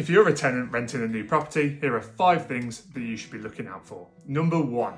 If you're a tenant renting a new property, here are 5 things that you should be looking out for. Number 1,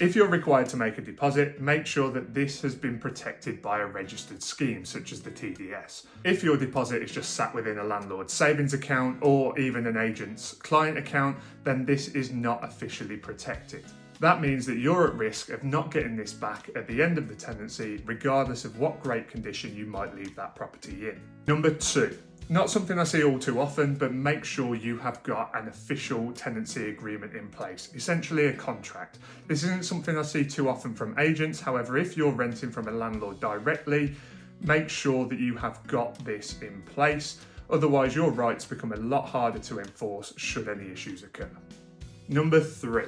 if you're required to make a deposit, make sure that this has been protected by a registered scheme, such as the TDS. If your deposit is just sat within a landlord's savings account or even an agent's client account, then this is not officially protected. That means that you're at risk of not getting this back at the end of the tenancy, regardless of what great condition you might leave that property in. Number 2, not something I see all too often, but make sure you have got an official tenancy agreement in place, essentially a contract. This isn't something I see too often from agents. However, if you're renting from a landlord directly, make sure that you have got this in place. Otherwise, your rights become a lot harder to enforce should any issues occur. Number 3,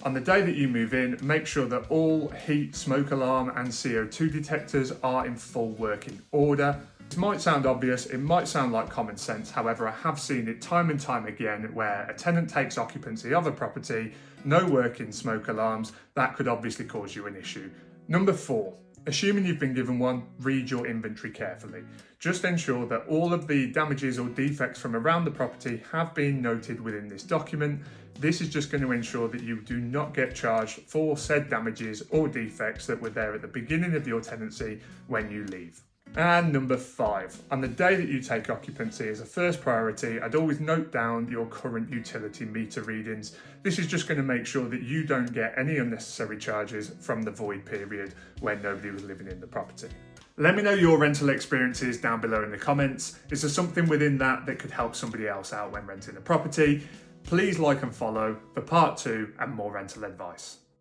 on the day that you move in, make sure that all heat, smoke alarm and CO2 detectors are in full working order. This might sound obvious, it might sound like common sense, however I have seen it time and time again where a tenant takes occupancy of a property, no working smoke alarms, that could obviously cause you an issue. Number 4, assuming you've been given one, read your inventory carefully. Just ensure that all of the damages or defects from around the property have been noted within this document. This is just going to ensure that you do not get charged for said damages or defects that were there at the beginning of your tenancy when you leave. And number 5, on the day that you take occupancy as a first priority, I'd always note down your current utility meter readings. This is just going to make sure that you don't get any unnecessary charges from the void period when nobody was living in the property. Let me know your rental experiences down below in the comments. Is there something within that could help somebody else out when renting a property? Please like and follow for part 2 and more rental advice.